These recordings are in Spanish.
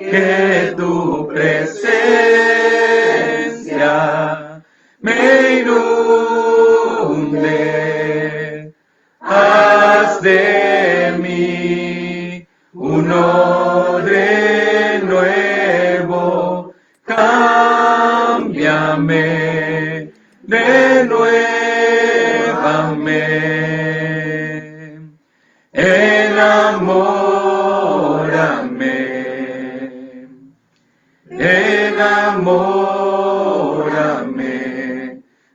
que tu presencia me inunde. Haz de mí un odre nuevo, cámbiame, renuévame, enamórame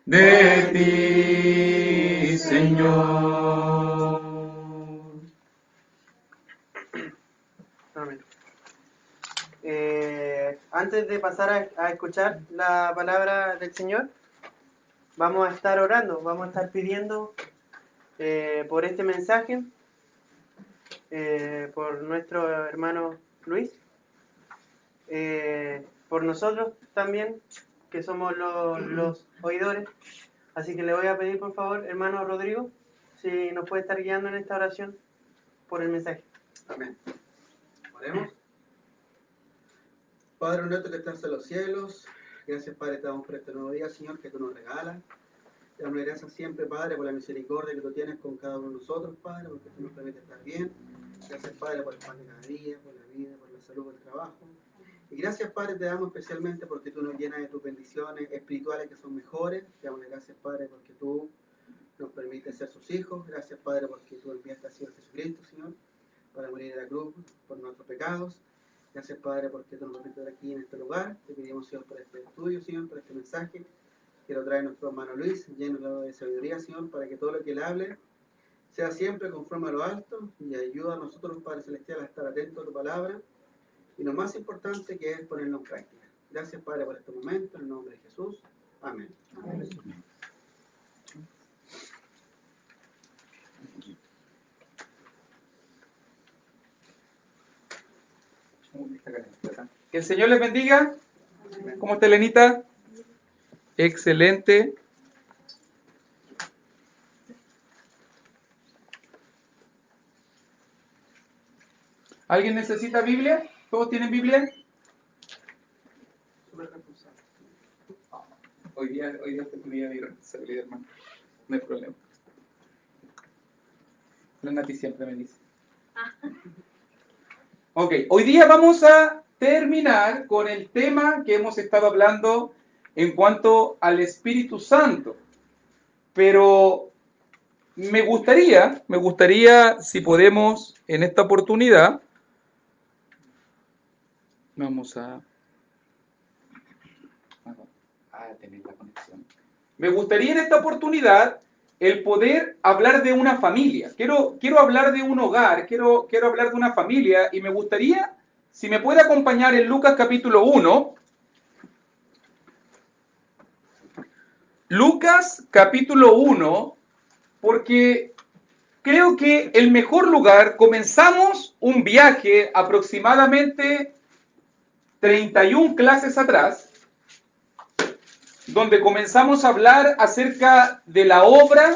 de ti, Señor. Amén. Antes de pasar a escuchar la palabra del Señor, vamos a estar orando, vamos a estar pidiendo por este mensaje, por nuestro hermano Luis, por nosotros también, que somos los oidores. Así que le voy a pedir, por favor, hermano Rodrigo, si nos puede estar guiando en esta oración por el mensaje. Amén. Oremos. Padre nuestro que estás en los cielos, gracias Padre, te damos por este nuevo día, Señor, que tú nos regalas. Te damos gracias siempre, Padre, por la misericordia que tú tienes con cada uno de nosotros, Padre, porque tú nos permites estar bien. Gracias, Padre, por el pan de cada día, por la vida, por la salud, por el trabajo. Y gracias, Padre, te damos especialmente porque tú nos llenas de tus bendiciones espirituales que son mejores. Te damos gracias, Padre, porque tú nos permites ser sus hijos. Gracias, Padre, porque tú enviaste al Señor Jesucristo, Señor, para morir en la cruz por nuestros pecados. Gracias, Padre, porque tú nos permites estar aquí en este lugar. Te pedimos, Señor, por este estudio, Señor, por este mensaje que lo trae nuestro hermano Luis, lleno de sabiduría, Señor, para que todo lo que él hable sea siempre conforme a lo alto y ayuda a nosotros, Padre Celestial, a estar atentos a tu palabra y lo más importante que es ponerlo en práctica. Gracias, Padre, por este momento, en el nombre de Jesús. Amén. Amén. Que el Señor les bendiga. ¿Cómo está Elenita? Excelente. ¿Alguien necesita Biblia? ¿Todos tienen Biblia? Hoy día fue tu día de responsabilidad, hermano. No hay problema. La Nati siempre me dice. Ok, hoy día vamos a terminar con el tema que hemos estado hablando en cuanto al Espíritu Santo. Pero me gustaría, si podemos, en esta oportunidad, vamos a tener la conexión. Me gustaría en esta oportunidad el poder hablar de una familia. Quiero hablar de un hogar, quiero hablar de una familia y me gustaría, si me puede acompañar en Lucas capítulo 1. Lucas capítulo 1, porque creo que el mejor lugar, comenzamos un viaje aproximadamente 31 clases atrás, donde comenzamos a hablar acerca de la obra,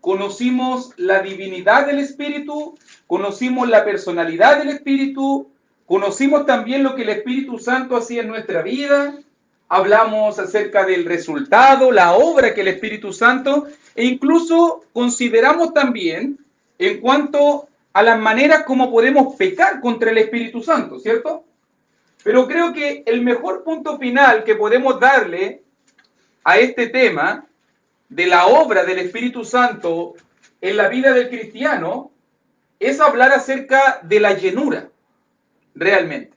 conocimos la divinidad del Espíritu, conocimos la personalidad del Espíritu, conocimos también lo que el Espíritu Santo hacía en nuestra vida, hablamos acerca del resultado, la obra que el Espíritu Santo, e incluso consideramos también en cuanto a las maneras como podemos pecar contra el Espíritu Santo, ¿cierto? Pero creo que el mejor punto final que podemos darle a este tema de la obra del Espíritu Santo en la vida del cristiano es hablar acerca de la llenura, realmente.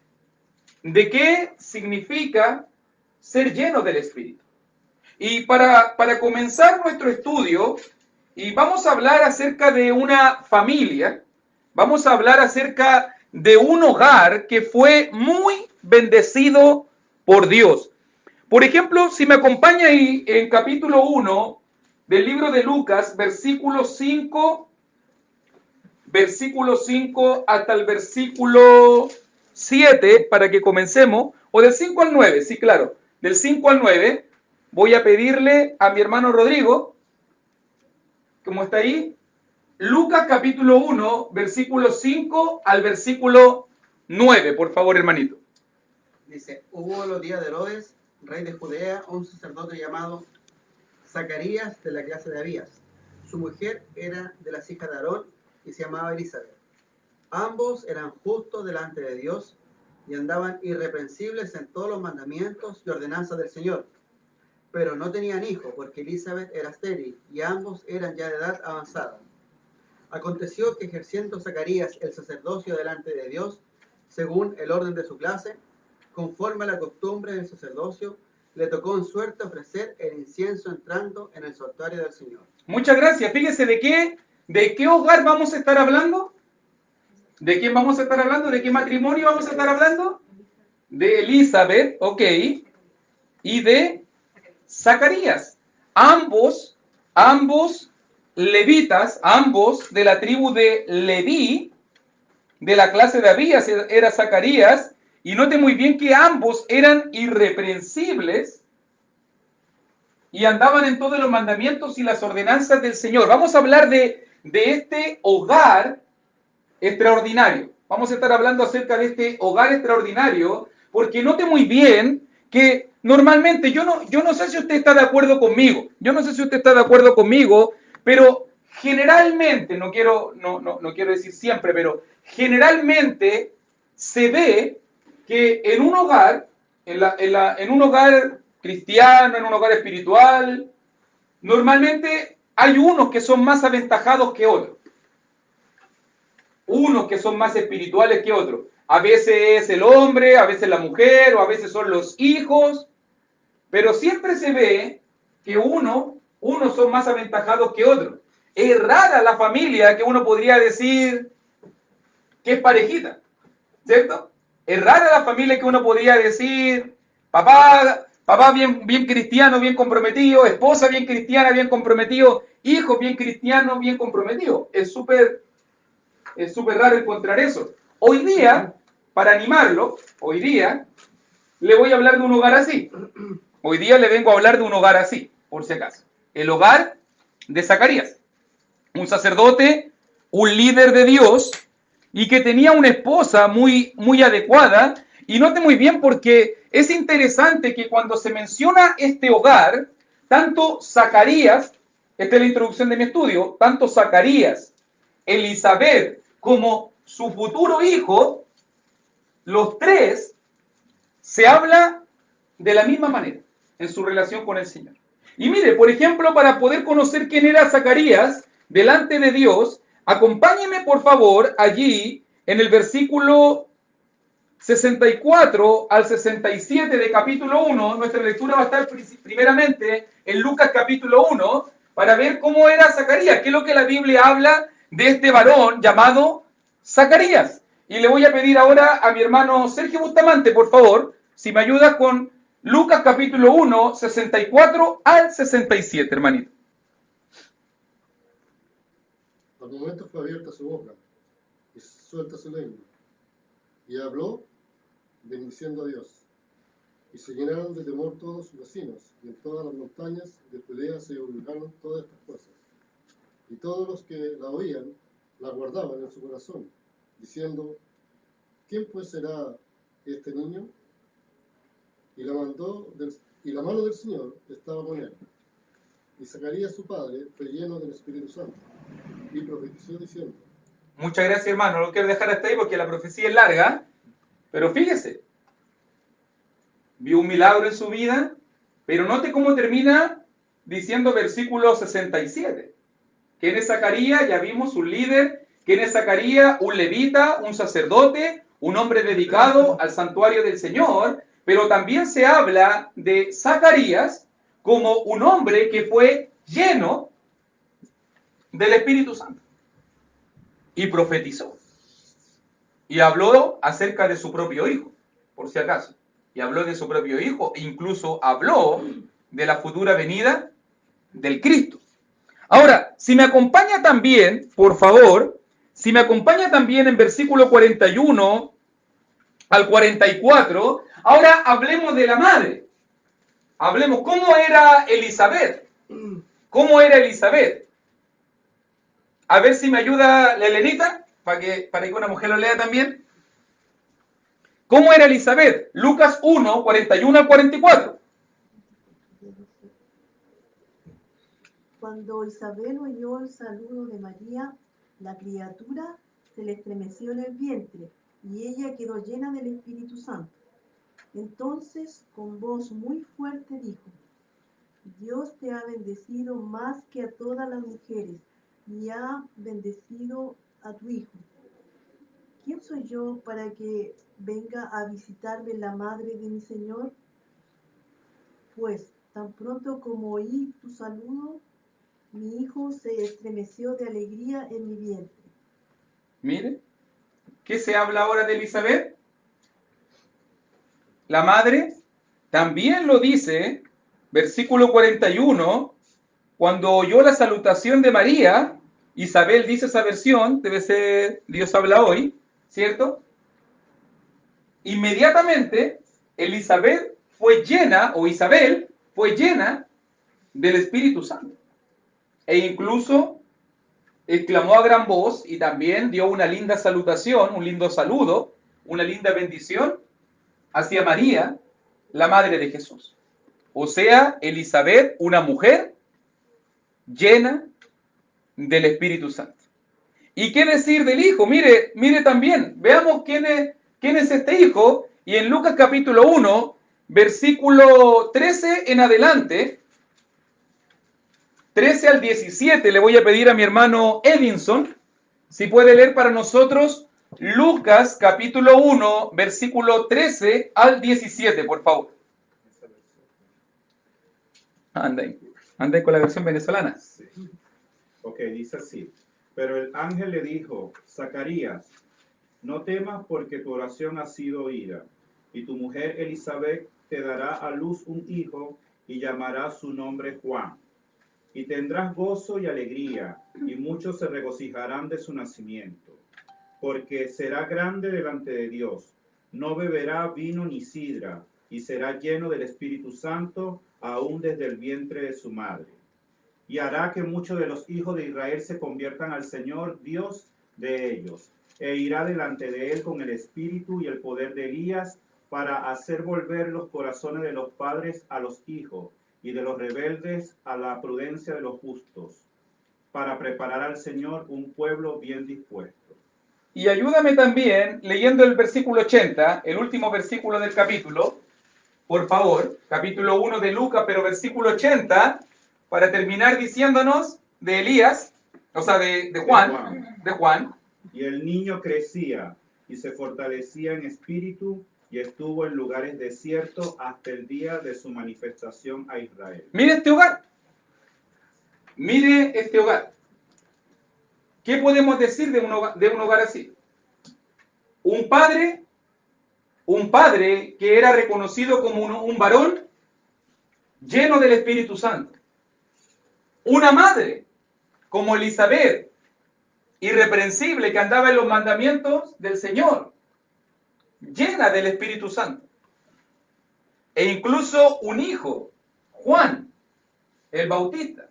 ¿De qué significa ser lleno del Espíritu? Y para comenzar nuestro estudio, y vamos a hablar acerca de una familia, vamos a hablar acerca de un hogar que fue muy bendecido por Dios. Por ejemplo, si me acompaña ahí en capítulo 1 del libro de Lucas, versículo 5 hasta el versículo 7, para que comencemos, o del 5 al 9, sí, claro, del 5 al 9, voy a pedirle a mi hermano Rodrigo, ¿cómo está ahí? Lucas capítulo 1, versículo 5 al versículo 9, por favor, hermanito. Dice, hubo en los días de Herodes, rey de Judea, un sacerdote llamado Zacarías de la clase de Abías. Su mujer era de las hijas de Aarón y se llamaba Elizabeth. Ambos eran justos delante de Dios y andaban irreprensibles en todos los mandamientos y ordenanzas del Señor. Pero no tenían hijo porque Elizabeth era estéril y ambos eran ya de edad avanzada. Aconteció que ejerciendo Zacarías el sacerdocio delante de Dios, según el orden de su clase, conforme a la costumbre del sacerdocio, le tocó en suerte ofrecer el incienso entrando en el santuario del Señor. Muchas gracias. Fíjese de qué hogar vamos a estar hablando. ¿De quién vamos a estar hablando? ¿De qué matrimonio vamos a estar hablando? De Elizabeth, ok, y de Zacarías. Ambos levitas, ambos de la tribu de Leví, de la clase de Abías, era Zacarías, y note muy bien que ambos eran irreprensibles y andaban en todos los mandamientos y las ordenanzas del Señor. Vamos a hablar de este hogar extraordinario. Vamos a estar hablando acerca de este hogar extraordinario, porque note muy bien que normalmente, yo no sé si usted está de acuerdo conmigo, pero generalmente, no quiero decir siempre, pero generalmente se ve que en un hogar, en un hogar cristiano, en un hogar espiritual, normalmente hay unos que son más aventajados que otros. Unos que son más espirituales que otros. A veces es el hombre, a veces la mujer, o a veces son los hijos, pero siempre se ve que unos son más aventajados que otros. Es rara la familia que uno podría decir que es parejita, ¿cierto? Es rara la familia que uno podría decir, papá bien cristiano, bien comprometido, esposa bien cristiana, bien comprometido, hijos bien cristianos, bien comprometidos. Es súper raro encontrar eso. Hoy día, para animarlo, le voy a hablar de un hogar así. Hoy día le vengo a hablar de un hogar así, por si acaso. El hogar de Zacarías. Un sacerdote, un líder de Dios, y que tenía una esposa muy adecuada. Y note muy bien porque es interesante que cuando se menciona este hogar, tanto Zacarías, esta es la introducción de mi estudio, tanto Zacarías, Elizabeth, como su futuro hijo, los tres, se habla de la misma manera en su relación con el Señor. Y mire, por ejemplo, para poder conocer quién era Zacarías delante de Dios, acompáñeme por favor allí en el versículo 64 al 67 de capítulo 1. Nuestra lectura va a estar primeramente en Lucas capítulo 1 para ver cómo era Zacarías, qué es lo que la Biblia habla de este varón llamado Zacarías. Y le voy a pedir ahora a mi hermano Sergio Bustamante, por favor, si me ayuda con Lucas capítulo 1, 64 al 67, hermanito. Al momento fue abierta su boca y suelta su lengua, y habló bendiciendo a Dios. Y se llenaron de temor todos sus vecinos, y en todas las montañas de Judea se divulgaron todas estas cosas. Y todos los que la oían, la guardaban en su corazón, diciendo, ¿quién pues será este niño? Y la mano del Señor estaba con él. Y Zacarías su padre fue lleno del Espíritu Santo, y profetizó diciendo. Muchas gracias, hermano. No quiero dejar hasta ahí porque la profecía es larga, pero fíjese, vio un milagro en su vida, pero note cómo termina diciendo versículo 67. ¿Quién es Zacarías? Ya vimos un líder. ¿Quién es Zacarías? Un levita, un sacerdote, un hombre dedicado al santuario del Señor, pero también se habla de Zacarías como un hombre que fue lleno del Espíritu Santo y profetizó. Y habló acerca de su propio hijo, por si acaso. Y habló de su propio hijo, e incluso habló de la futura venida del Cristo. Ahora, si me acompaña también, por favor, si me acompaña también en versículo 41 al 44, ahora hablemos de la madre. Hablemos, ¿cómo era Elizabeth? ¿Cómo era Elizabeth? A ver si me ayuda la Elenita, para que una mujer lo lea también. ¿Cómo era Elizabeth? Lucas 1, 41 al 44. Cuando Isabel oyó el saludo de María, la criatura se le estremeció en el vientre y ella quedó llena del Espíritu Santo. Entonces, con voz muy fuerte dijo: Dios te ha bendecido más que a todas las mujeres y ha bendecido a tu hijo. ¿Quién soy yo para que venga a visitarme la madre de mi Señor? Pues tan pronto como oí tu saludo, mi hijo se estremeció de alegría en mi vientre. Mire, ¿qué se habla ahora de Elizabeth? La madre también lo dice, versículo 41, cuando oyó la salutación de María. Isabel dice esa versión, debe ser Dios habla hoy, ¿cierto? Inmediatamente Elizabeth fue llena, o Isabel fue llena del Espíritu Santo. E incluso exclamó a gran voz y también dio una linda salutación, un lindo saludo, una linda bendición hacia María, la madre de Jesús. O sea, Elizabeth, una mujer llena del Espíritu Santo. ¿Y qué decir del hijo? Mire también, veamos quién es este hijo. Y en Lucas capítulo 1, versículo 13 en adelante, 13 al 17, le voy a pedir a mi hermano Edinson, si puede leer para nosotros Lucas capítulo 1, versículo 13 al 17, por favor. Anda con la versión venezolana. Sí. Ok, dice así. Pero el ángel le dijo: Zacarías, no temas porque tu oración ha sido oída, y tu mujer Elizabeth te dará a luz un hijo y llamará su nombre Juan. Y tendrás gozo y alegría, y muchos se regocijarán de su nacimiento, porque será grande delante de Dios. No beberá vino ni sidra, y será lleno del Espíritu Santo aún desde el vientre de su madre. Y hará que muchos de los hijos de Israel se conviertan al Señor, Dios de ellos, e irá delante de él con el espíritu y el poder de Elías, para hacer volver los corazones de los padres a los hijos, y de los rebeldes a la prudencia de los justos, para preparar al Señor un pueblo bien dispuesto. Y ayúdame también leyendo el versículo 80, el último versículo del capítulo, por favor, capítulo 1 de Lucas, pero versículo 80, para terminar diciéndonos de Elías, o sea, de Juan. Y el niño crecía y se fortalecía en espíritu, y estuvo en lugares desiertos hasta el día de su manifestación a Israel. Mire este hogar. Mire este hogar. ¿Qué podemos decir de un hogar así? Un padre que era reconocido como un varón lleno del Espíritu Santo. Una madre como Elizabeth, irreprensible, que andaba en los mandamientos del Señor, llena del Espíritu Santo. E incluso un hijo, Juan, el Bautista,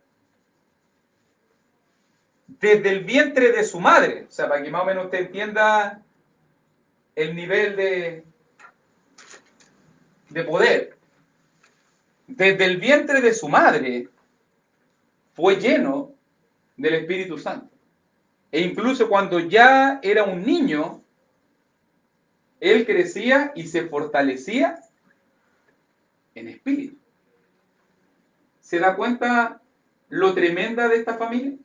desde el vientre de su madre, o sea, para que más o menos usted entienda el nivel de poder, desde el vientre de su madre fue lleno del Espíritu Santo. E incluso cuando ya era un niño, él crecía y se fortalecía en espíritu. ¿Se da cuenta lo tremenda de esta familia?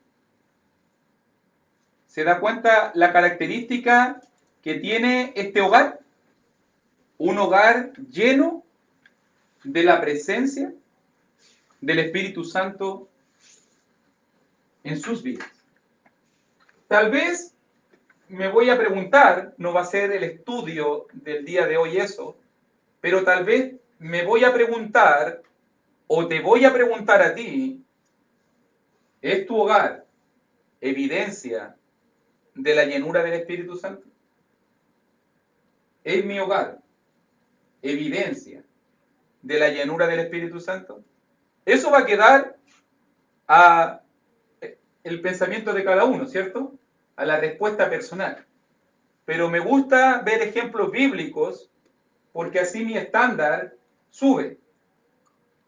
¿Se da cuenta la característica que tiene este hogar? Un hogar lleno de la presencia del Espíritu Santo en sus vidas. Tal vez me voy a preguntar, no va a ser el estudio del día de hoy eso, pero tal vez me voy a preguntar, o te voy a preguntar a ti, ¿es tu hogar evidencia de la llenura del Espíritu Santo? ¿Es mi hogar evidencia de la llenura del Espíritu Santo? Eso va a quedar a el pensamiento de cada uno, ¿cierto? A la respuesta personal. Pero me gusta ver ejemplos bíblicos porque así mi estándar sube.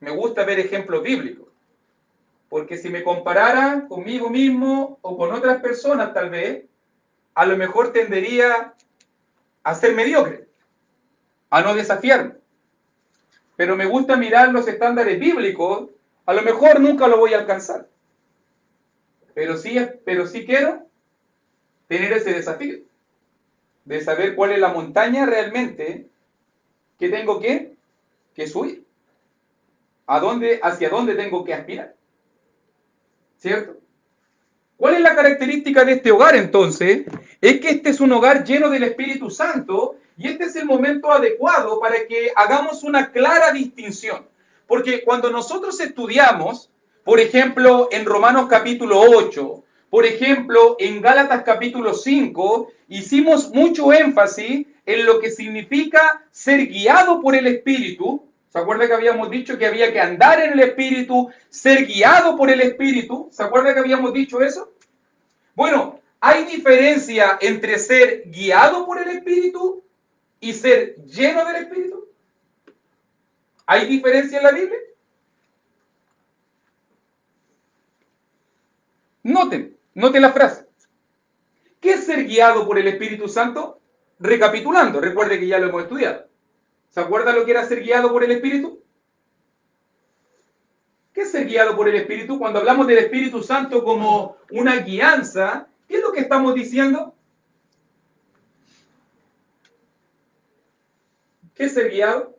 Me gusta ver ejemplos bíblicos, porque si me comparara conmigo mismo o con otras personas tal vez, a lo mejor tendería a ser mediocre, a no desafiarme. Pero me gusta mirar los estándares bíblicos, a lo mejor nunca lo voy a alcanzar. Pero sí quiero tener ese desafío, de saber cuál es la montaña realmente que tengo que subir. Hacia dónde tengo que aspirar. ¿Cierto? ¿Cuál es la característica de este hogar entonces? Es que este es un hogar lleno del Espíritu Santo y este es el momento adecuado para que hagamos una clara distinción. Porque cuando nosotros estudiamos, por ejemplo, en Romanos capítulo 8, por ejemplo, en Gálatas capítulo 5, hicimos mucho énfasis en lo que significa ser guiado por el Espíritu. ¿Se acuerda que habíamos dicho que había que andar en el Espíritu, ser guiado por el Espíritu? ¿Se acuerda que habíamos dicho eso? Bueno, ¿hay diferencia entre ser guiado por el Espíritu y ser lleno del Espíritu? ¿Hay diferencia en la Biblia? Noten la frase. ¿Qué es ser guiado por el Espíritu Santo? Recapitulando, recuerde que ya lo hemos estudiado. ¿Se acuerda lo que era ser guiado por el Espíritu? ¿Qué es ser guiado por el Espíritu? Cuando hablamos del Espíritu Santo como una guianza, ¿qué es lo que estamos diciendo? ¿Qué es ser guiado?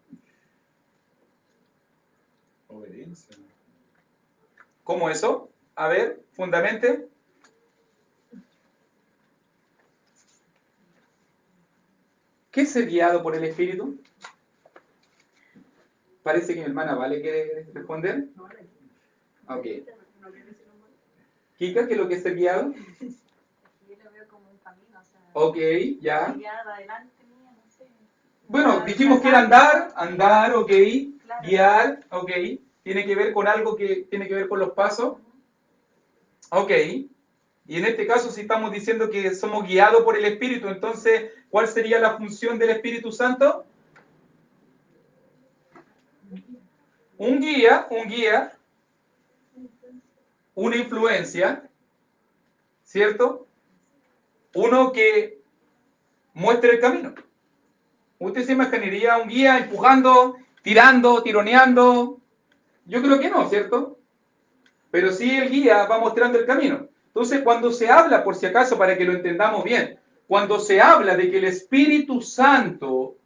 Obediencia. ¿Cómo eso? A ver, fundamente. ¿Qué es ser guiado por el Espíritu? Parece que mi hermana Vale quiere responder. Ok. Kika, ¿qué es lo que es ser guiado? Yo lo veo como un camino, o sea, Ok, ya. guiar adelante mía, no sé. Bueno, dijimos que era andar, ok. Claro. Guiar, ok. Tiene que ver con algo que tiene que ver con los pasos. Ok. Y en este caso, si estamos diciendo que somos guiados por el Espíritu, entonces, ¿cuál sería la función del Espíritu Santo? Un guía, una influencia, ¿cierto? Uno que muestre el camino. ¿Usted se imaginaría un guía empujando, tirando, tironeando? Yo creo que no, ¿cierto? Pero sí el guía va mostrando el camino. Entonces, cuando se habla, por si acaso, para que lo entendamos bien, cuando se habla de que el Espíritu Santo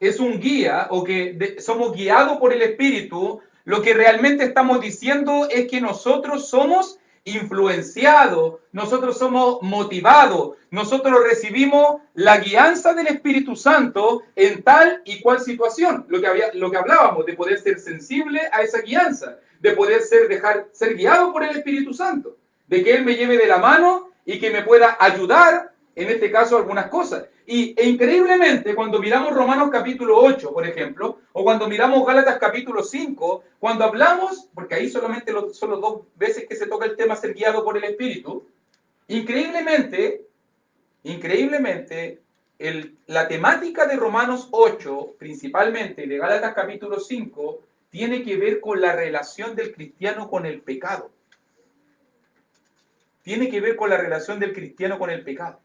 es un guía o que somos guiados por el Espíritu, lo que realmente estamos diciendo es que nosotros somos influenciados, nosotros somos motivados, nosotros recibimos la guianza del Espíritu Santo en tal y cual situación, lo que hablábamos, de poder ser sensible a esa guianza, de poder ser guiado por el Espíritu Santo, de que Él me lleve de la mano y que me pueda ayudar, en este caso, algunas cosas. E increíblemente, cuando miramos Romanos capítulo 8, por ejemplo, o cuando miramos Gálatas capítulo 5, cuando hablamos, porque ahí solamente son las dos veces que se toca el tema ser guiado por el Espíritu, increíblemente, la temática de Romanos 8, principalmente de Gálatas capítulo 5, tiene que ver con la relación del cristiano con el pecado. Tiene que ver con la relación del cristiano con el pecado.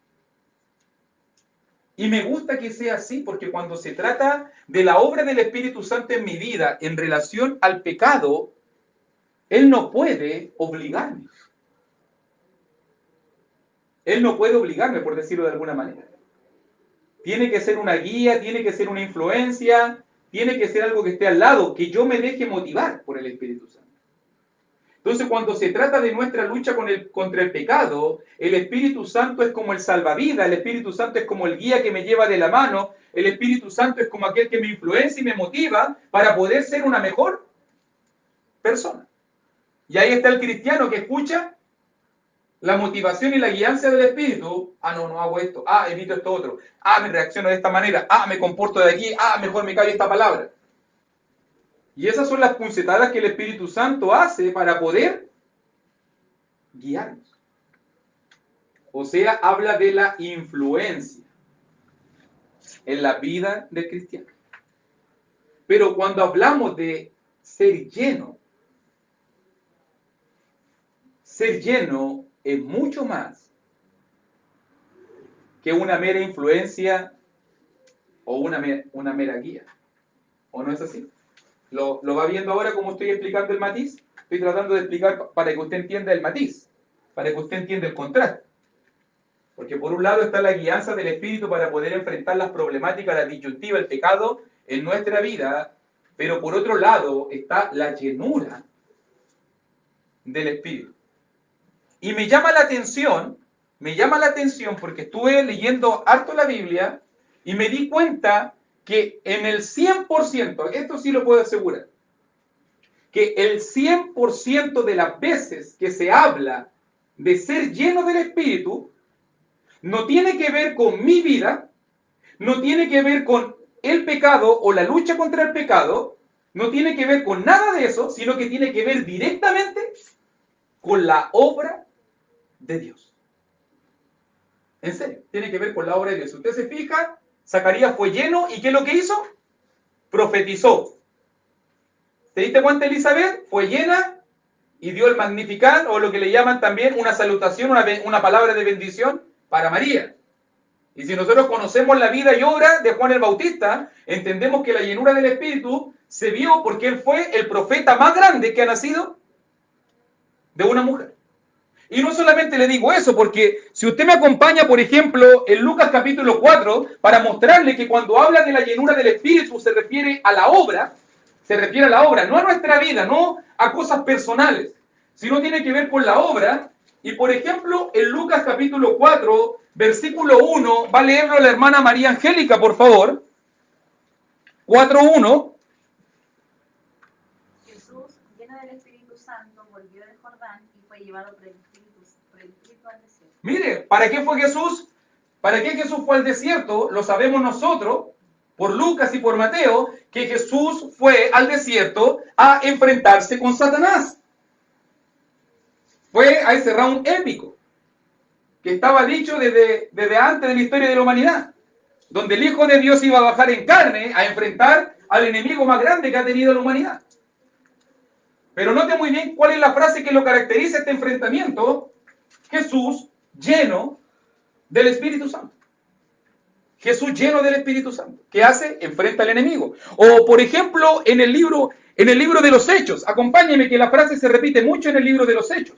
Y me gusta que sea así, porque cuando se trata de la obra del Espíritu Santo en mi vida en relación al pecado, Él no puede obligarme. Él no puede obligarme, por decirlo de alguna manera. Tiene que ser una guía, tiene que ser una influencia, tiene que ser algo que esté al lado, que yo me deje motivar por el Espíritu Santo. Entonces, cuando se trata de nuestra lucha contra el pecado, el Espíritu Santo es como el salvavidas, el Espíritu Santo es como el guía que me lleva de la mano, el Espíritu Santo es como aquel que me influencia y me motiva para poder ser una mejor persona. Y ahí está el cristiano que escucha la motivación y la guianza del Espíritu. No hago esto. Evito esto otro. Me reacciono de esta manera. Me comporto de aquí. Mejor me callo esta palabra. Y esas son las puncetadas que el Espíritu Santo hace para poder guiarnos. O sea, habla de la influencia. en la vida del cristiano. Pero cuando hablamos de ser lleno es mucho más que una mera influencia o una mera guía. ¿O no es así? ¿Lo va viendo ahora como estoy explicando el matiz? Estoy tratando de explicar para que usted entienda el matiz, para que usted entienda el contraste. Porque por un lado está la guianza del Espíritu para poder enfrentar las problemáticas, la disyuntiva, el pecado en nuestra vida, pero por otro lado está la llenura del Espíritu. Y me llama la atención porque estuve leyendo harto la Biblia y me di cuenta que en el 100%, esto sí lo puedo asegurar, que el 100% de las veces que se habla de ser lleno del Espíritu, no tiene que ver con mi vida, no tiene que ver con el pecado o la lucha contra el pecado, no tiene que ver con nada de eso, sino que tiene que ver directamente con la obra de Dios. En serio, tiene que ver con la obra de Dios. Si usted se fija, Zacarías fue lleno y ¿qué es lo que hizo? Profetizó. ¿Te diste cuenta, Elizabeth? Fue llena y dio el Magnificat, o lo que le llaman también una salutación, una palabra de bendición para María. Y si nosotros conocemos la vida y obra de Juan el Bautista, entendemos que la llenura del Espíritu se vio porque él fue el profeta más grande que ha nacido de una mujer. Y no solamente le digo eso, porque si usted me acompaña, por ejemplo, en Lucas capítulo 4, para mostrarle que cuando habla de la llenura del Espíritu se refiere a la obra, no a nuestra vida, no a cosas personales, sino tiene que ver con la obra. Y por ejemplo, en Lucas capítulo 4, versículo 1, va a leerlo la hermana María Angélica, por favor. 4:1. Jesús, lleno del Espíritu Santo, volvió del Jordán y fue llevado por el Espíritu al desierto. Mire, ¿para qué fue Jesús? ¿Para qué Jesús fue al desierto? Lo sabemos nosotros, por Lucas y por Mateo, que Jesús fue al desierto a enfrentarse con Satanás. Fue a ese round épico, que estaba dicho desde antes de la historia de la humanidad, donde el Hijo de Dios iba a bajar en carne a enfrentar al enemigo más grande que ha tenido la humanidad. Pero note muy bien cuál es la frase que lo caracteriza este enfrentamiento. Jesús lleno del Espíritu Santo. Jesús lleno del Espíritu Santo. ¿Qué hace? Enfrenta al enemigo. O, por ejemplo, en el libro de los Hechos. Acompáñeme que la frase se repite mucho en el libro de los Hechos.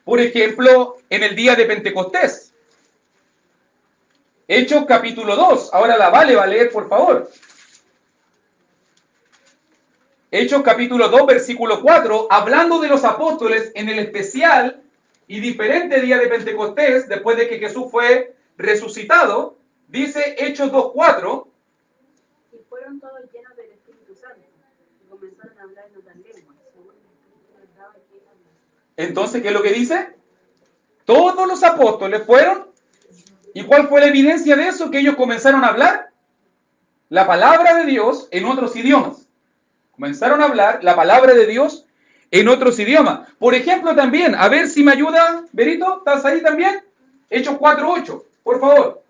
Por ejemplo, en el día de Pentecostés. Hechos capítulo 2. Ahora la Vale va a leer, por favor. Hechos capítulo 2, versículo 4. Hablando de los apóstoles en el especial y diferente día de Pentecostés, después de que Jesús fue resucitado, dice Hechos 2:4. Y fueron todos llenos del Espíritu Santo y comenzaron a hablar en otras lenguas, según el Espíritu les daba que hablar. Entonces, ¿qué es lo que dice? Todos los apóstoles fueron. ¿Y cuál fue la evidencia de eso? Que ellos comenzaron a hablar la palabra de Dios en otros idiomas. Comenzaron a hablar la palabra de Dios en otros idiomas. Por ejemplo, también, a ver si me ayuda, Berito, ¿estás ahí también? Hechos 4:8, por favor.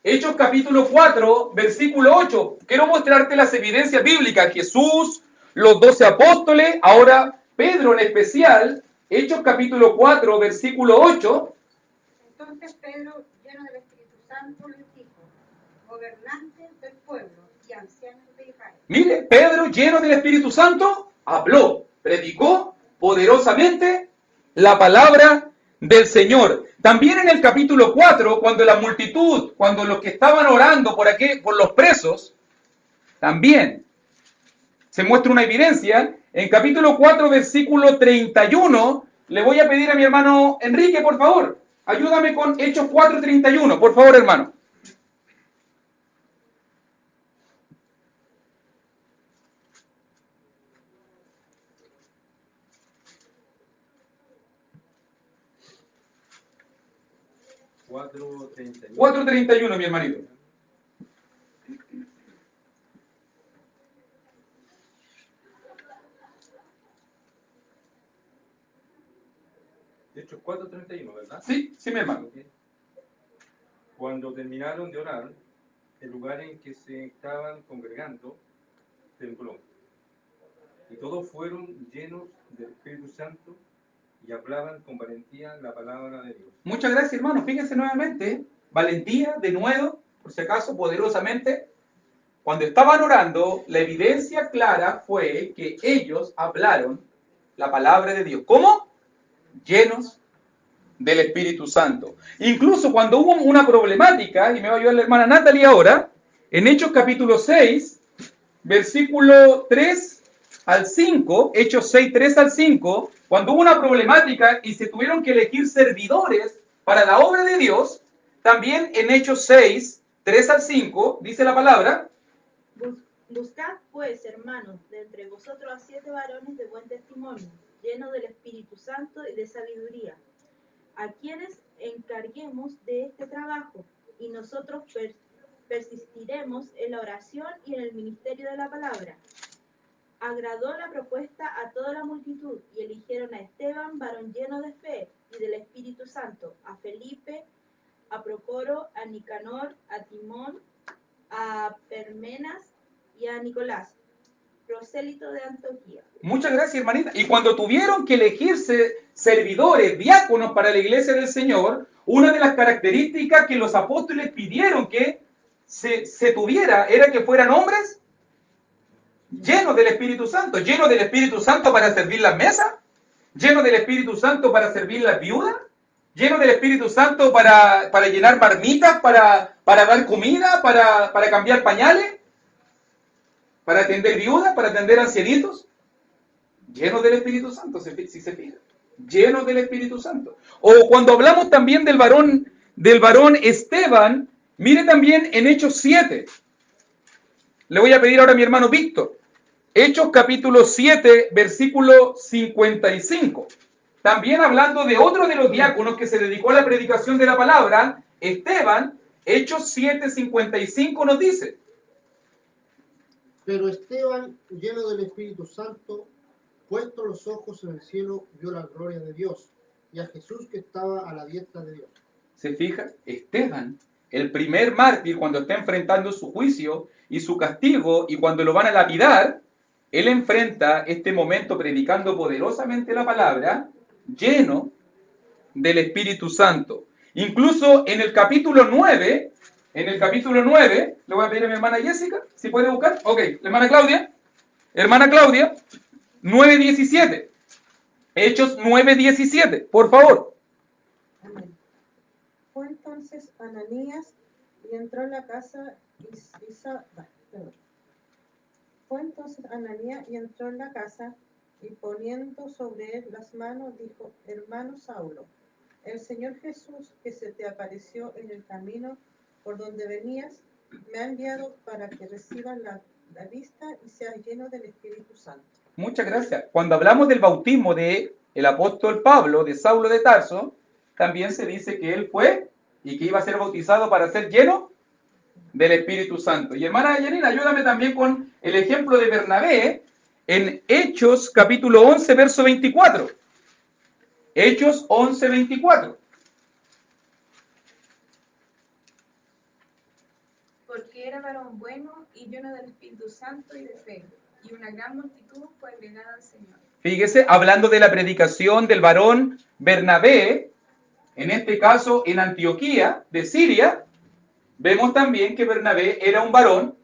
Hechos capítulo 4, versículo 8. Quiero mostrarte las evidencias bíblicas. Jesús, los 12 apóstoles, ahora Pedro en especial. Hechos capítulo 4, versículo 8. Entonces Pedro, lleno del Espíritu Santo, les dijo: gobernantes del pueblo y ancianos de Israel. Mire, Pedro, lleno del Espíritu Santo, habló, predicó poderosamente la palabra del Señor. También en el capítulo 4, cuando la multitud, cuando los que estaban orando por los presos, también se muestra una evidencia. En capítulo 4, versículo 31, le voy a pedir a mi hermano Enrique, por favor, ayúdame con Hechos 4:31, por favor, hermano. $4.31. 4:31, mi hermanito. De hecho, 4.31, ¿verdad? Sí, mi hermano. Cuando terminaron de orar, el lugar en que se estaban congregando tembló, y todos fueron llenos del Espíritu Santo y hablaban con valentía la palabra de Dios. Muchas gracias, hermanos. Fíjense nuevamente, valentía, de nuevo, por si acaso, poderosamente. Cuando estaban orando, la evidencia clara fue que ellos hablaron la palabra de Dios. ¿Cómo? Llenos del Espíritu Santo. Incluso cuando hubo una problemática, y me va a ayudar la hermana Natalie ahora, en Hechos capítulo 6, versículo 3 al 5, Hechos 6, 3 al 5, cuando hubo una problemática y se tuvieron que elegir servidores para la obra de Dios, también en Hechos 6, 3 al 5, dice la palabra: Buscad pues, hermanos, de entre vosotros a 7 varones de buen testimonio, llenos del Espíritu Santo y de sabiduría, a quienes encarguemos de este trabajo, y nosotros persistiremos en la oración y en el ministerio de la palabra. Agradó la propuesta a toda la multitud, y eligieron a Esteban, varón lleno de fe y del Espíritu Santo, a Felipe, a Procoro, a Nicanor, a Timón, a Permenas y a Nicolás, prosélito de Antioquía. Muchas gracias, hermanita. Y cuando tuvieron que elegirse servidores, diáconos para la iglesia del Señor, una de las características que los apóstoles pidieron que se tuviera era que fueran hombres llenos del Espíritu Santo. ¿Llenos del Espíritu Santo para servir las mesas? ¿Llenos del Espíritu Santo para servir las viudas? ¿Llenos del Espíritu Santo para llenar marmitas, para dar comida, para cambiar pañales? ¿Para atender viudas? ¿Para atender ancianitos? Llenos del Espíritu Santo, si se fija. Llenos del Espíritu Santo. O cuando hablamos también del varón Esteban, mire también en Hechos 7. Le voy a pedir ahora a mi hermano Víctor. Hechos capítulo 7, versículo 55. También hablando de otro de los diáconos que se dedicó a la predicación de la palabra, Esteban, Hechos 7, 55 nos dice: Pero Esteban, lleno del Espíritu Santo, puestos los ojos en el cielo, vio la gloria de Dios y a Jesús que estaba a la diestra de Dios. ¿Se fija? Esteban, el primer mártir, cuando está enfrentando su juicio y su castigo, y cuando lo van a lapidar, él enfrenta este momento predicando poderosamente la palabra, lleno del Espíritu Santo. Incluso en el capítulo 9, le voy a pedir a mi hermana Jessica, si puede buscar. Ok, hermana Claudia, 9:17. Hechos 9:17, por favor. Amén. Fue entonces Ananías y entró en la casa y poniendo sobre él las manos dijo: Hermano Saulo, el Señor Jesús, que se te apareció en el camino por donde venías, me ha enviado para que recibas la vista y seas lleno del Espíritu Santo. Muchas gracias. Cuando hablamos del bautismo de el apóstol Pablo, de Saulo de Tarso, también se dice que él fue y que iba a ser bautizado para ser lleno del Espíritu Santo. Y hermana Yanina, ayúdame también con el ejemplo de Bernabé en Hechos capítulo 11, verso 24. Hechos 11, 24. Porque era varón bueno y lleno del Espíritu Santo y de fe, y una gran multitud fue agregada al Señor. Fíjese, hablando de la predicación del varón Bernabé, en este caso en Antioquía de Siria, vemos también que Bernabé era un varón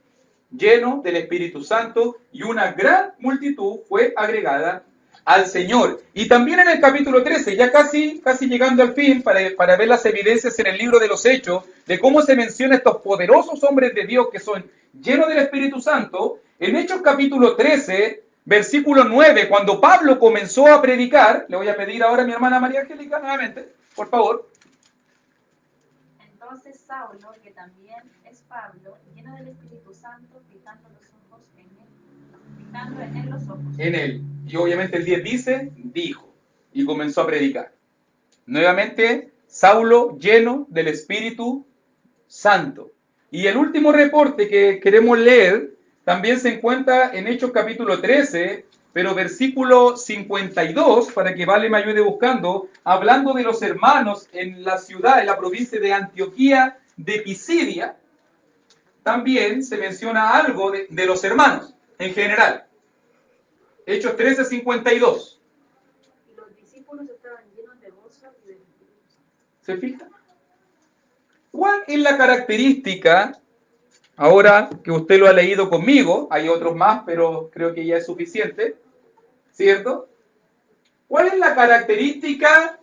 lleno del Espíritu Santo y una gran multitud fue agregada al Señor. Y también en el capítulo 13, ya casi llegando al fin, para ver las evidencias en el libro de los Hechos, de cómo se menciona estos poderosos hombres de Dios que son llenos del Espíritu Santo, en Hechos capítulo 13, versículo 9, cuando Pablo comenzó a predicar, le voy a pedir ahora a mi hermana María Angélica nuevamente, por favor. Entonces Saulo, que también es Pablo, lleno del Espíritu Santo, fijando en él los ojos. En él. Y obviamente el 10 dice, dijo, y comenzó a predicar. Nuevamente, Saulo lleno del Espíritu Santo. Y el último reporte que queremos leer también se encuentra en Hechos capítulo 13, pero versículo 52, para que me ayude buscando, hablando de los hermanos en la ciudad, en la provincia de Antioquía de Pisidia, también se menciona algo de los hermanos en general. Hechos 13:52. Y los discípulos estaban llenos de gozo y del Espíritu Santo. ¿Se fija? ¿Cuál es la característica? Ahora que usted lo ha leído conmigo, hay otros más, pero creo que ya es suficiente, ¿cierto? ¿Cuál es la característica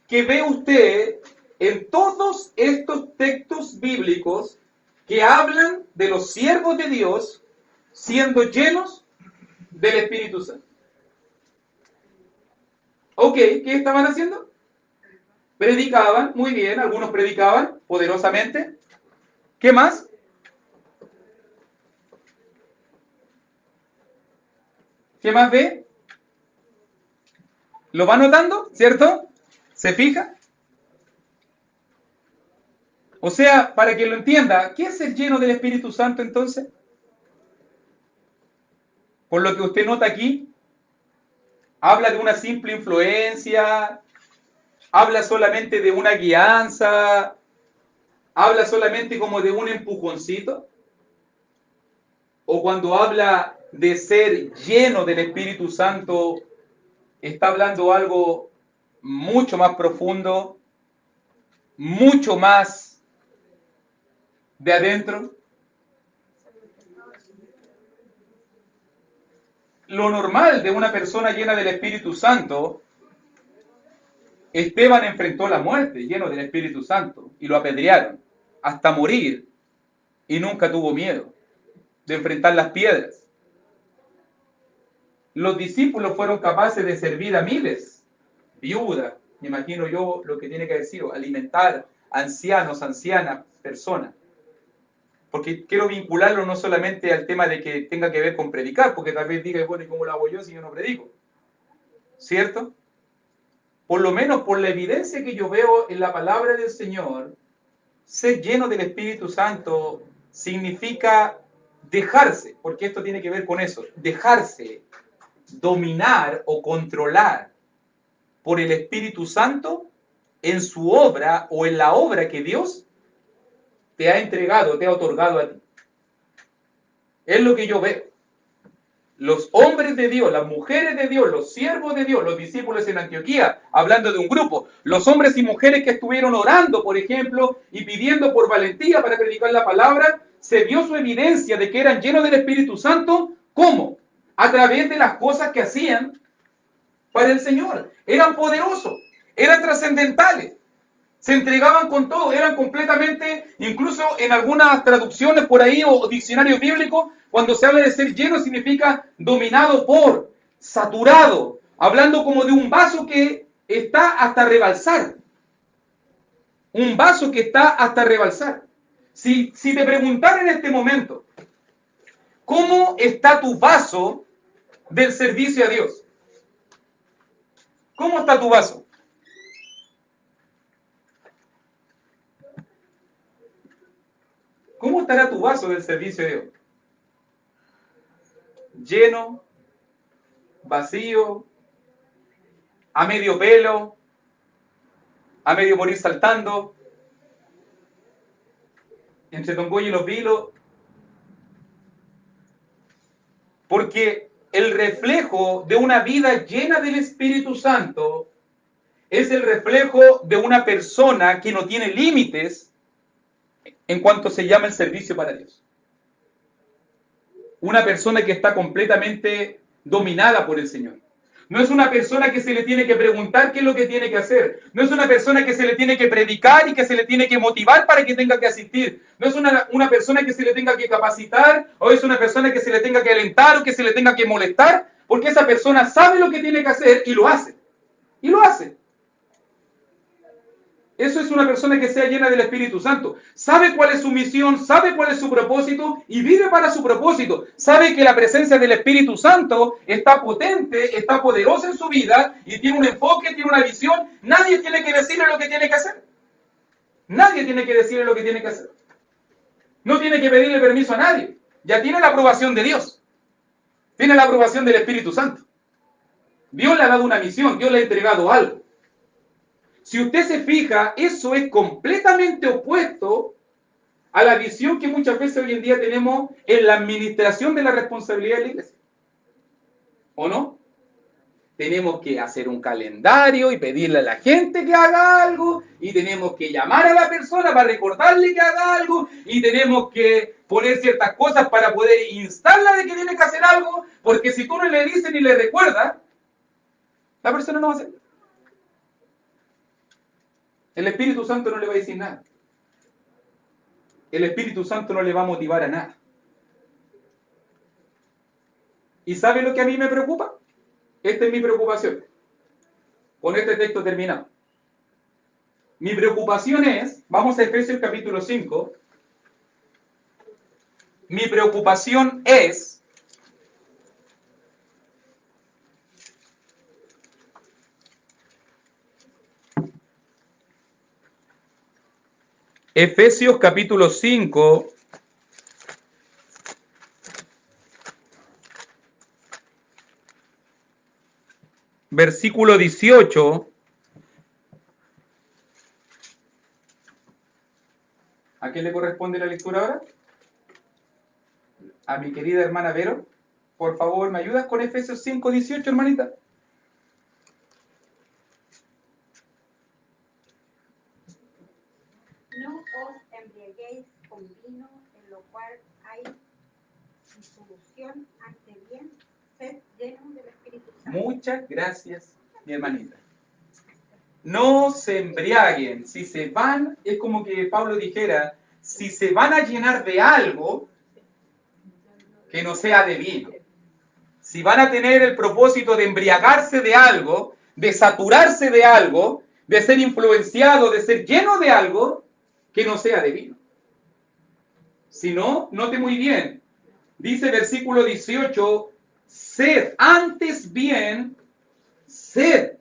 que ve usted en todos estos textos bíblicos que hablan de los siervos de Dios siendo llenos del Espíritu Santo? Ok, ¿qué estaban haciendo? Predicaban, muy bien, algunos predicaban poderosamente. ¿Qué más? ¿Qué más ve? ¿Lo va notando? ¿Cierto? ¿Se fija? O sea, para que lo entienda, ¿qué es el lleno del Espíritu Santo entonces? Por lo que usted nota aquí, habla de una simple influencia, habla solamente de una guianza, habla solamente como de un empujoncito. O cuando habla de ser lleno del Espíritu Santo, está hablando algo mucho más profundo, mucho más de adentro. Lo normal de una persona llena del Espíritu Santo, Esteban enfrentó la muerte lleno del Espíritu Santo y lo apedrearon hasta morir y nunca tuvo miedo de enfrentar las piedras. Los discípulos fueron capaces de servir a miles, viudas, me imagino yo lo que tiene que haber sido, alimentar ancianos, ancianas, personas. Porque quiero vincularlo no solamente al tema de que tenga que ver con predicar, porque tal vez diga, bueno, ¿y cómo lo hago yo si yo no predico? ¿Cierto? Por lo menos por la evidencia que yo veo en la palabra del Señor, ser lleno del Espíritu Santo significa dejarse, porque esto tiene que ver con eso, dejarse dominar o controlar por el Espíritu Santo en su obra o en la obra que Dios te ha entregado, te ha otorgado a ti. Es lo que yo veo. Los hombres de Dios, las mujeres de Dios, los siervos de Dios, los discípulos en Antioquía, hablando de un grupo, los hombres y mujeres que estuvieron orando, por ejemplo, y pidiendo por valentía para predicar la palabra, se vio su evidencia de que eran llenos del Espíritu Santo. ¿Cómo? A través de las cosas que hacían para el Señor. Eran poderosos, eran trascendentales. Se entregaban con todo, eran completamente, incluso en algunas traducciones por ahí o diccionarios bíblicos, cuando se habla de ser lleno significa dominado por, saturado, hablando como de un vaso que está hasta rebalsar. Un vaso que está hasta rebalsar. Si te preguntara en este momento, ¿cómo está tu vaso del servicio a Dios? ¿Cómo está tu vaso? ¿Cómo estará tu vaso del servicio a Dios? ¿Lleno? ¿Vacío? ¿A medio pelo? ¿A medio morir saltando? ¿Entre Tongoy y los vilos? Porque el reflejo de una vida llena del Espíritu Santo es el reflejo de una persona que no tiene límites en cuanto se llama el servicio para Dios. Una persona que está completamente dominada por el Señor. No es una persona que se le tiene que preguntar qué es lo que tiene que hacer. No es una persona que se le tiene que predicar y que se le tiene que motivar para que tenga que asistir. No es una persona que se le tenga que capacitar, o es una persona que se le tenga que alentar o que se le tenga que molestar, porque esa persona sabe lo que tiene que hacer y lo hace. Y lo hace. Eso es una persona que sea llena del Espíritu Santo. Sabe cuál es su misión, sabe cuál es su propósito y vive para su propósito. Sabe que la presencia del Espíritu Santo está potente, está poderosa en su vida y tiene un enfoque, tiene una visión. Nadie tiene que decirle lo que tiene que hacer. Nadie tiene que decirle lo que tiene que hacer. No tiene que pedirle permiso a nadie. Ya tiene la aprobación de Dios. Tiene la aprobación del Espíritu Santo. Dios le ha dado una misión, Dios le ha entregado algo. Si usted se fija, eso es completamente opuesto a la visión que muchas veces hoy en día tenemos en la administración de la responsabilidad de la iglesia. ¿O no? Tenemos que hacer un calendario y pedirle a la gente que haga algo, y tenemos que llamar a la persona para recordarle que haga algo, y tenemos que poner ciertas cosas para poder instarla de que tiene que hacer algo, porque si tú no le dices ni le recuerdas, la persona no va a hacer. El Espíritu Santo no le va a decir nada. El Espíritu Santo no le va a motivar a nada. ¿Y sabe lo que a mí me preocupa? Esta es mi preocupación. Con este texto terminado. Mi preocupación es, vamos a Efesios capítulo 5. Mi preocupación es Efesios capítulo 5, versículo 18. ¿A quién le corresponde la lectura ahora? A mi querida hermana Vero. Por favor, ¿me ayudas con Efesios 5, 18, hermanita? No os embriaguéis con vino, en lo cual hay disolución, ante bien, sed llenos del Espíritu Santo. Muchas gracias, mi hermanita. No se embriaguen. Si se van, es como que Pablo dijera, si se van a llenar de algo, que no sea de vino. Si van a tener el propósito de embriagarse de algo, de saturarse de algo, de ser influenciado, de ser lleno de algo, que no sea de vino. Si no, note muy bien. Dice versículo 18, sed, antes bien, sed.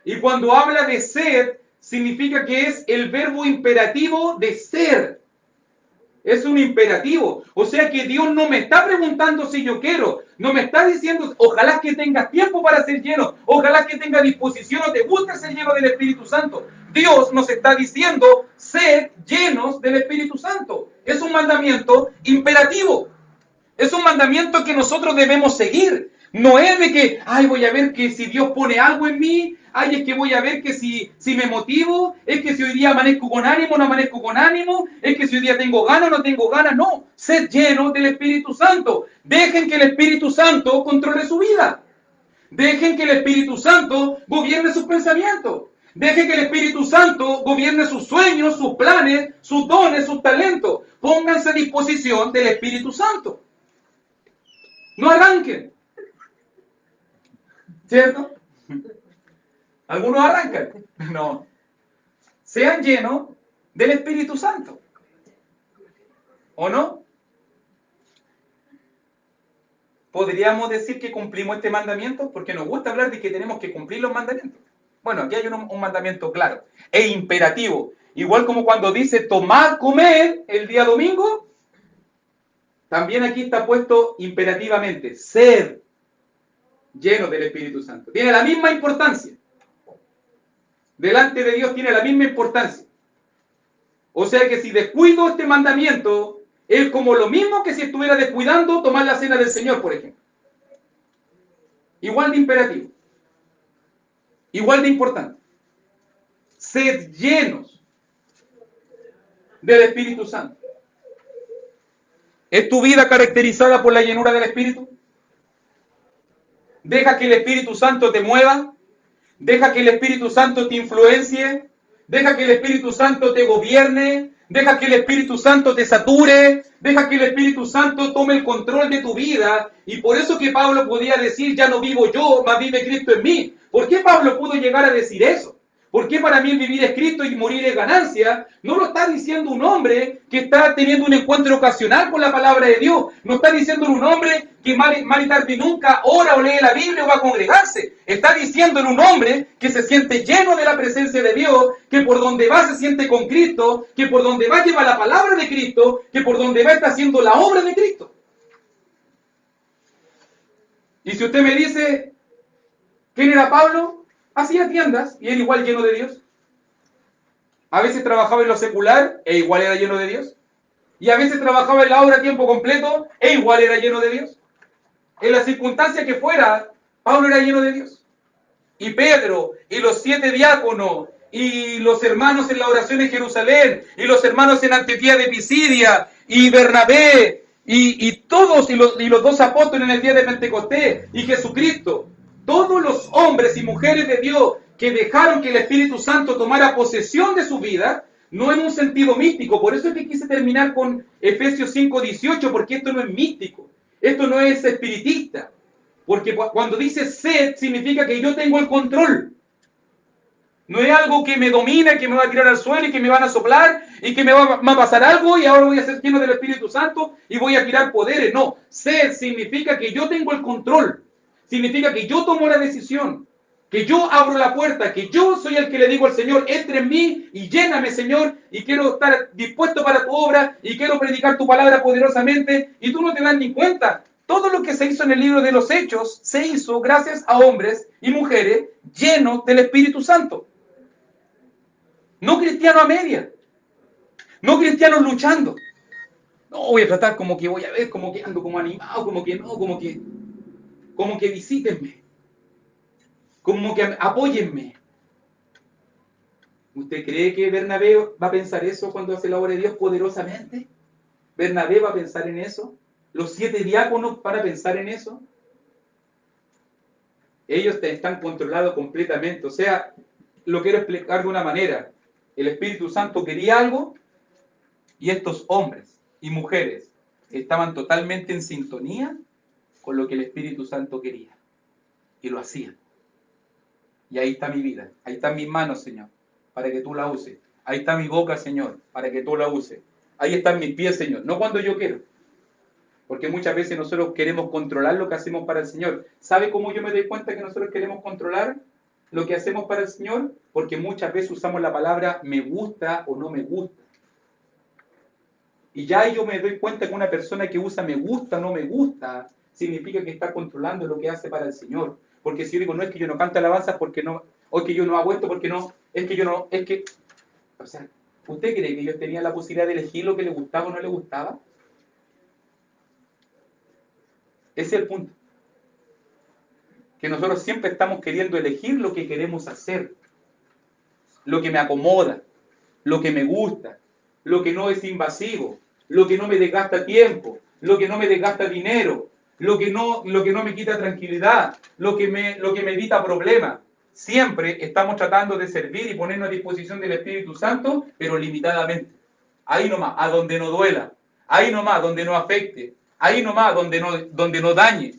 Y cuando habla de sed, significa que es el verbo imperativo de ser. Es un imperativo. O sea que Dios no me está preguntando si yo quiero. No me está diciendo, ojalá que tengas tiempo para ser lleno. Ojalá que tengas disposición o te guste ser lleno del Espíritu Santo. Dios nos está diciendo, sed llenos del Espíritu Santo. Es un mandamiento imperativo. Es un mandamiento que nosotros debemos seguir. No es de que, ay, voy a ver que si Dios pone algo en mí, ay, es que voy a ver que si me motivo, es que si hoy día amanezco con ánimo, no amanezco con ánimo, es que si hoy día tengo ganas, no tengo ganas. No, sed llenos del Espíritu Santo. Dejen que el Espíritu Santo controle su vida. Dejen que el Espíritu Santo gobierne sus pensamientos. Dejen que el Espíritu Santo gobierne sus sueños, sus planes, sus dones, sus talentos. Pónganse a disposición del Espíritu Santo. No arranquen. ¿Cierto? Algunos arrancan. No. Sean llenos del Espíritu Santo. ¿O no? ¿Podríamos decir que cumplimos este mandamiento? Porque nos gusta hablar de que tenemos que cumplir los mandamientos. Bueno, aquí hay un mandamiento claro e imperativo. Igual como cuando dice tomar, comer el día domingo, también aquí está puesto imperativamente, ser lleno del Espíritu Santo. Tiene la misma importancia. Delante de Dios tiene la misma importancia. O sea que si descuido este mandamiento, es como lo mismo que si estuviera descuidando tomar la cena del Señor, por ejemplo. Igual de imperativo. Igual de importante. Sed llenos del Espíritu Santo. ¿Es tu vida caracterizada por la llenura del Espíritu? Deja que el Espíritu Santo te mueva. Deja que el Espíritu Santo te influencie. Deja que el Espíritu Santo te gobierne. Deja que el Espíritu Santo te sature. Deja que el Espíritu Santo tome el control de tu vida. Y por eso que Pablo podía decir, ya no vivo yo, mas vive Cristo en mí. ¿Por qué Pablo pudo llegar a decir eso? ¿Por qué para mí el vivir es Cristo y morir es ganancia? No lo está diciendo un hombre que está teniendo un encuentro ocasional con la palabra de Dios. No está diciendo un hombre que mal y tarde nunca ora o lee la Biblia o va a congregarse. Está diciendo un hombre que se siente lleno de la presencia de Dios, que por donde va se siente con Cristo, que por donde va lleva la palabra de Cristo, que por donde va está haciendo la obra de Cristo. Y si usted me dice, ¿quién era Pablo? Hacía tiendas y era igual lleno de Dios. A veces trabajaba en lo secular e igual era lleno de Dios. Y a veces trabajaba en la obra a tiempo completo e igual era lleno de Dios. En la circunstancia que fuera, Pablo era lleno de Dios. Y Pedro, y los 7 diáconos, y los hermanos en la oración en Jerusalén, y los hermanos en Antioquía de Pisidia, y Bernabé, y todos, y los 2 apóstoles en el día de Pentecostés, y Jesucristo. Todos los hombres y mujeres de Dios que dejaron que el Espíritu Santo tomara posesión de su vida, no en un sentido místico. Por eso es que quise terminar con Efesios 5:18, porque esto no es místico, esto no es espiritista. Porque cuando dice sed, significa que yo tengo el control. No es algo que me domina, que me va a tirar al suelo y que me van a soplar y que me va a pasar algo y ahora voy a ser lleno del Espíritu Santo y voy a tirar poderes. No, sed significa que yo tengo el control. Significa que yo tomo la decisión, que yo abro la puerta, que yo soy el que le digo al Señor, entre en mí y lléname, Señor, y quiero estar dispuesto para tu obra y quiero predicar tu palabra poderosamente y tú no te das ni cuenta. Todo lo que se hizo en el libro de los Hechos se hizo gracias a hombres y mujeres llenos del Espíritu Santo. No cristianos a media, no cristianos luchando. No, voy a tratar como que voy a ver, como que ando como animado, como que no, como que visítenme, como que apóyenme. ¿Usted cree que Bernabé va a pensar eso cuando hace la obra de Dios poderosamente? ¿Bernabé va a pensar en eso? ¿Los 7 diáconos van a pensar en eso? Ellos están controlados completamente. O sea, lo quiero explicar de una manera. El Espíritu Santo quería algo y estos hombres y mujeres estaban totalmente en sintonía con lo que el Espíritu Santo quería. Y lo hacían. Y ahí está mi vida. Ahí están mis manos, Señor, para que tú la uses. Ahí está mi boca, Señor, para que tú la uses. Ahí están mis pies, Señor. No cuando yo quiero. Porque muchas veces nosotros queremos controlar lo que hacemos para el Señor. ¿Sabe cómo yo me doy cuenta que nosotros queremos controlar lo que hacemos para el Señor? Porque muchas veces usamos la palabra me gusta o no me gusta. Y ya yo me doy cuenta que una persona que usa me gusta o no me gusta, significa que está controlando lo que hace para el Señor. Porque si yo digo, no es que yo no cante alabanzas porque no, o es que yo no hago esto porque no, es que yo no, es que... O sea, ¿usted cree que ellos tenían la posibilidad de elegir lo que les gustaba o no les gustaba? Ese es el punto. Que nosotros siempre estamos queriendo elegir lo que queremos hacer, lo que me acomoda, lo que me gusta, lo que no es invasivo, lo que no me desgasta tiempo, lo que no me desgasta dinero, lo que no me quita tranquilidad, lo que me evita problemas. Siempre estamos tratando de servir y ponernos a disposición del Espíritu Santo, pero limitadamente. Ahí nomás, a donde no duela, ahí nomás, donde no afecte, ahí nomás, donde no dañe,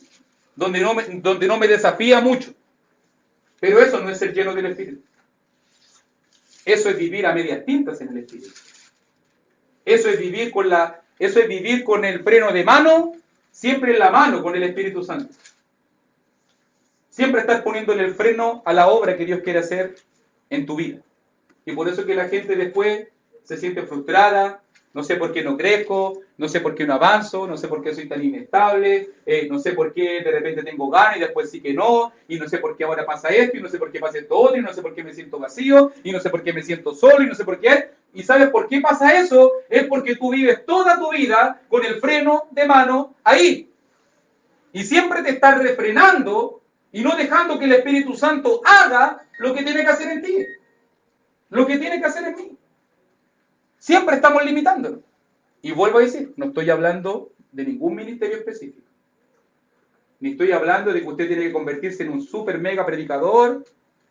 donde no me desafía mucho. Pero eso no es ser lleno del Espíritu. Eso es vivir a medias tintas en el Espíritu. Eso es vivir con el freno de mano, siempre en la mano con el Espíritu Santo. Siempre estás poniéndole el freno a la obra que Dios quiere hacer en tu vida. Y por eso que la gente después se siente frustrada, no sé por qué no crezco, no sé por qué no avanzo, no sé por qué soy tan inestable, no sé por qué de repente tengo ganas y después sí que no, y no sé por qué ahora pasa esto, y no sé por qué pasa esto otro, y no sé por qué me siento vacío, y no sé por qué me siento solo, y no sé por qué. ¿Y sabes por qué pasa eso? Es porque tú vives toda tu vida con el freno de mano ahí. Y siempre te estás refrenando y no dejando que el Espíritu Santo haga lo que tiene que hacer en ti. Lo que tiene que hacer en mí. Siempre estamos limitándonos. Y vuelvo a decir, no estoy hablando de ningún ministerio específico. Ni estoy hablando de que usted tiene que convertirse en un super mega predicador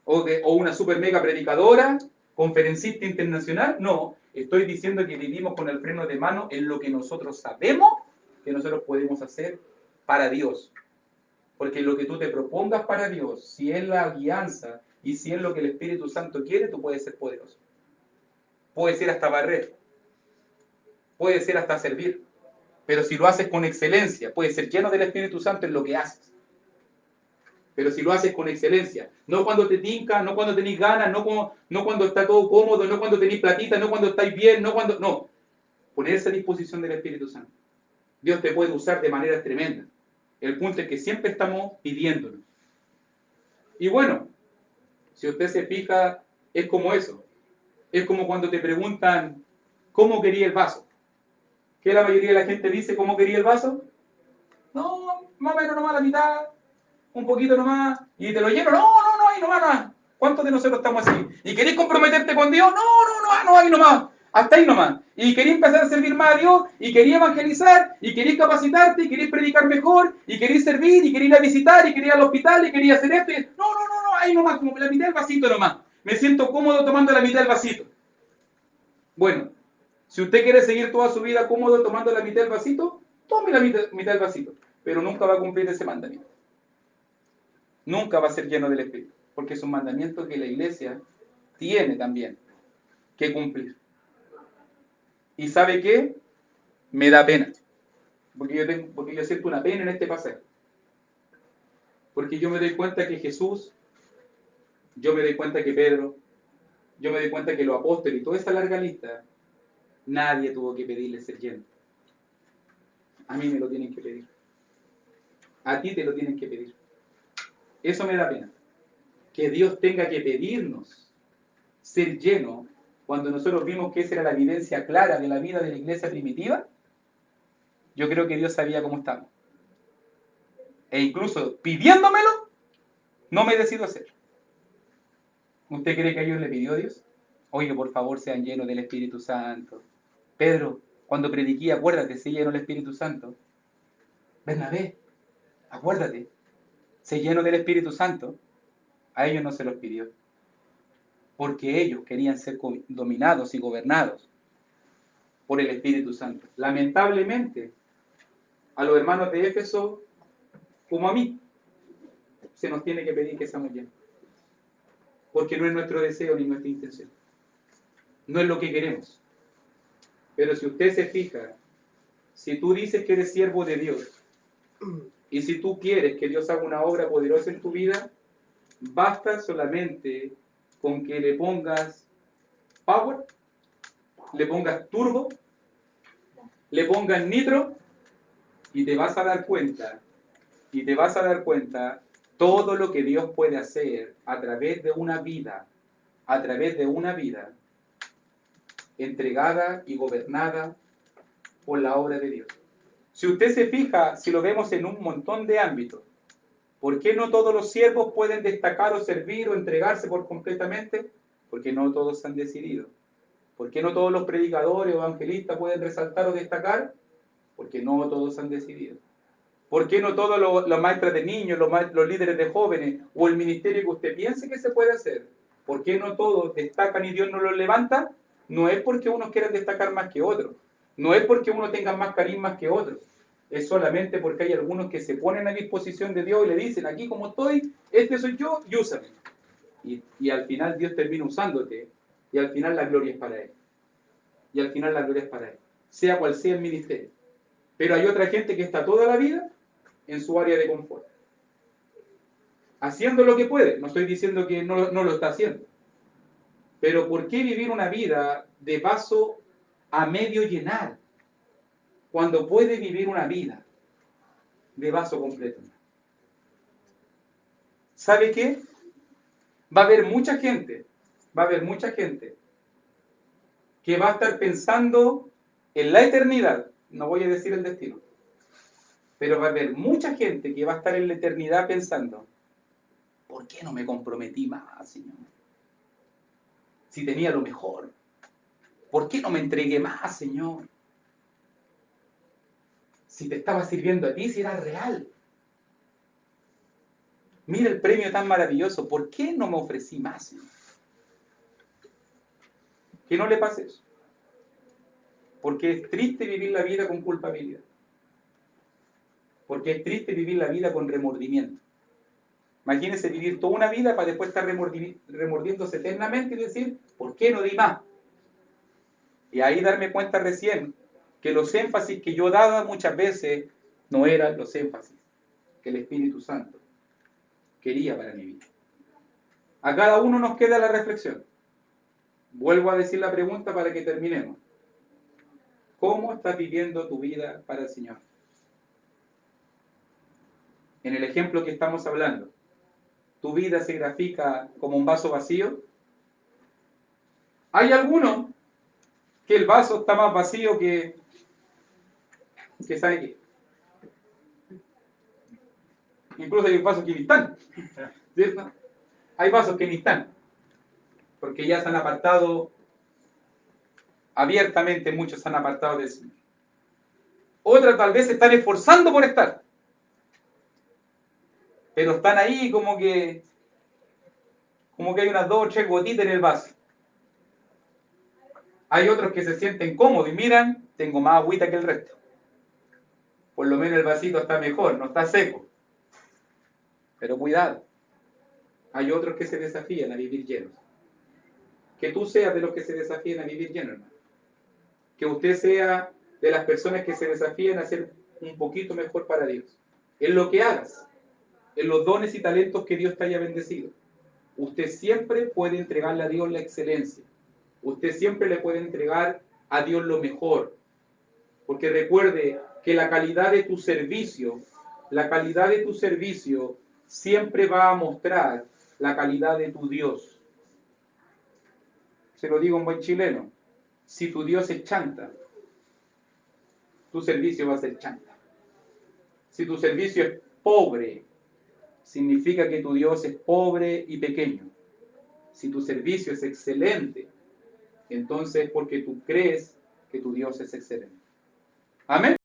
o una super mega predicadora, conferencista internacional. No, estoy diciendo que vivimos con el freno de mano en lo que nosotros sabemos que nosotros podemos hacer para Dios. Porque lo que tú te propongas para Dios, si es la guianza y si es lo que el Espíritu Santo quiere, tú puedes ser poderoso. Puede ser hasta barrer, puede ser hasta servir, pero si lo haces con excelencia, puedes ser lleno del Espíritu Santo en lo que haces. Pero si lo haces con excelencia, no cuando te tinca, no cuando tenés ganas, no cuando está todo cómodo, no cuando tenés platita, no cuando estáis bien, no. Ponerse a disposición del Espíritu Santo. Dios te puede usar de manera tremenda. El punto es que siempre estamos pidiéndolo. Y bueno, si usted se fija, es como eso. Es como cuando te preguntan, ¿cómo quería el vaso? ¿Qué la mayoría de la gente dice, cómo quería el vaso? No, más o menos nomás la mitad, un poquito nomás, y te lo lleno. No, ahí nomás, nomás. ¿Cuántos de nosotros estamos así? ¿Y querés comprometerte con Dios? No, ahí nomás. Hasta ahí nomás. Y querés empezar a servir más a Dios, y querés evangelizar, y querés capacitarte, y querés predicar mejor, y querés servir, y querés ir a visitar, y querés ir al hospital, y querés hacer esto. No, ahí nomás, como la mitad del vasito nomás. Me siento cómodo tomando la mitad del vasito. Bueno, si usted quiere seguir toda su vida cómodo tomando la mitad del vasito, tome la mitad del vasito, pero nunca va a cumplir ese mandamiento. Nunca va a ser lleno del Espíritu, porque es un mandamiento que la iglesia tiene también que cumplir. ¿Y sabe qué? Me da pena, porque yo siento una pena en este pasaje. Porque yo me doy cuenta que Jesús, yo me doy cuenta que Pedro, yo me doy cuenta que los apóstoles y toda esa larga lista, nadie tuvo que pedirle ser lleno. A mí me lo tienen que pedir. A ti te lo tienen que pedir. Eso me da pena. Que Dios tenga que pedirnos ser lleno cuando nosotros vimos que esa era la evidencia clara de la vida de la iglesia primitiva. Yo creo que Dios sabía cómo estamos. E incluso pidiéndomelo, no me decido hacer. ¿Usted cree que a ellos le pidió a Dios? Oye, por favor, sean llenos del Espíritu Santo. Pedro, cuando prediqué, acuérdate, sé lleno del Espíritu Santo. Bernabé, acuérdate, sé lleno del Espíritu Santo. A ellos no se los pidió. Porque ellos querían ser dominados y gobernados por el Espíritu Santo. Lamentablemente, a los hermanos de Éfeso, como a mí, se nos tiene que pedir que seamos llenos. Porque no es nuestro deseo ni nuestra intención. No es lo que queremos. Pero si usted se fija, si tú dices que eres siervo de Dios, y si tú quieres que Dios haga una obra poderosa en tu vida, basta solamente con que le pongas power, le pongas turbo, le pongas nitro, y te vas a dar cuenta, todo lo que Dios puede hacer a través de una vida, entregada y gobernada por la obra de Dios. Si usted se fija, si lo vemos en un montón de ámbitos, ¿por qué no todos los siervos pueden destacar o servir o entregarse por completamente? Porque no todos han decidido. ¿Por qué no todos los predicadores o evangelistas pueden resaltar o destacar? Porque no todos han decidido. ¿Por qué no todos los maestros de niños, los líderes de jóvenes o el ministerio que usted piense que se puede hacer? ¿Por qué no todos destacan y Dios no los levanta? No es porque unos quieran destacar más que otros. No es porque uno tenga más carismas que otros. Es solamente porque hay algunos que se ponen a disposición de Dios y le dicen, aquí como estoy, este soy yo y úsame. Y al final Dios termina usándote y al final la gloria es para Él. Sea cual sea el ministerio. Pero hay otra gente que está toda la vida en su área de confort. Haciendo lo que puede. No estoy diciendo que no lo está haciendo. Pero ¿por qué vivir una vida de vaso a medio llenar cuando puede vivir una vida de vaso completo? ¿Sabe qué? Va a haber mucha gente que va a estar pensando en la eternidad, no voy a decir el destino, pero va a haber mucha gente que va a estar en la eternidad pensando, ¿por qué no me comprometí más, Señor? Si tenía lo mejor. ¿Por qué no me entregué más, Señor? Si te estaba sirviendo a ti, si era real. Mira el premio tan maravilloso. ¿Por qué no me ofrecí más, Señor? Que no le pase eso. Porque es triste vivir la vida con culpabilidad. Porque es triste vivir la vida con remordimiento. Imagínese vivir toda una vida para después estar remordiéndose eternamente y decir, ¿por qué no di más? Y ahí darme cuenta recién que los énfasis que yo daba muchas veces no eran los énfasis que el Espíritu Santo quería para mi vida. A cada uno nos queda la reflexión. Vuelvo a decir la pregunta para que terminemos. ¿Cómo estás viviendo tu vida para el Señor? En el ejemplo que estamos hablando, ¿tu vida se grafica como un vaso vacío? Hay algunos que el vaso está más vacío que ¿sabe qué? Incluso hay vasos que ni están, ¿cierto? Hay vasos que ni están, porque ya se han apartado abiertamente, muchos se han apartado del Señor. Otras tal vez se están esforzando por estar, pero están ahí como que hay unas 2 o 3 gotitas en el vaso. Hay otros que se sienten cómodos y miran, tengo más agüita que el resto. Por lo menos el vasito está mejor, no está seco. Pero cuidado, hay otros que se desafían a vivir llenos. Que tú seas de los que se desafíen a vivir llenos, hermano. Que usted sea de las personas que se desafían a ser un poquito mejor para Dios. En lo que hagas, en los dones y talentos que Dios te haya bendecido. Usted siempre puede entregarle a Dios la excelencia. Usted siempre le puede entregar a Dios lo mejor. Porque recuerde que la calidad de tu servicio siempre va a mostrar la calidad de tu Dios. Se lo digo en buen chileno. Si tu Dios es chanta, tu servicio va a ser chanta. Si tu servicio es pobre, significa que tu Dios es pobre y pequeño. Si tu servicio es excelente, entonces es porque tú crees que tu Dios es excelente. Amén.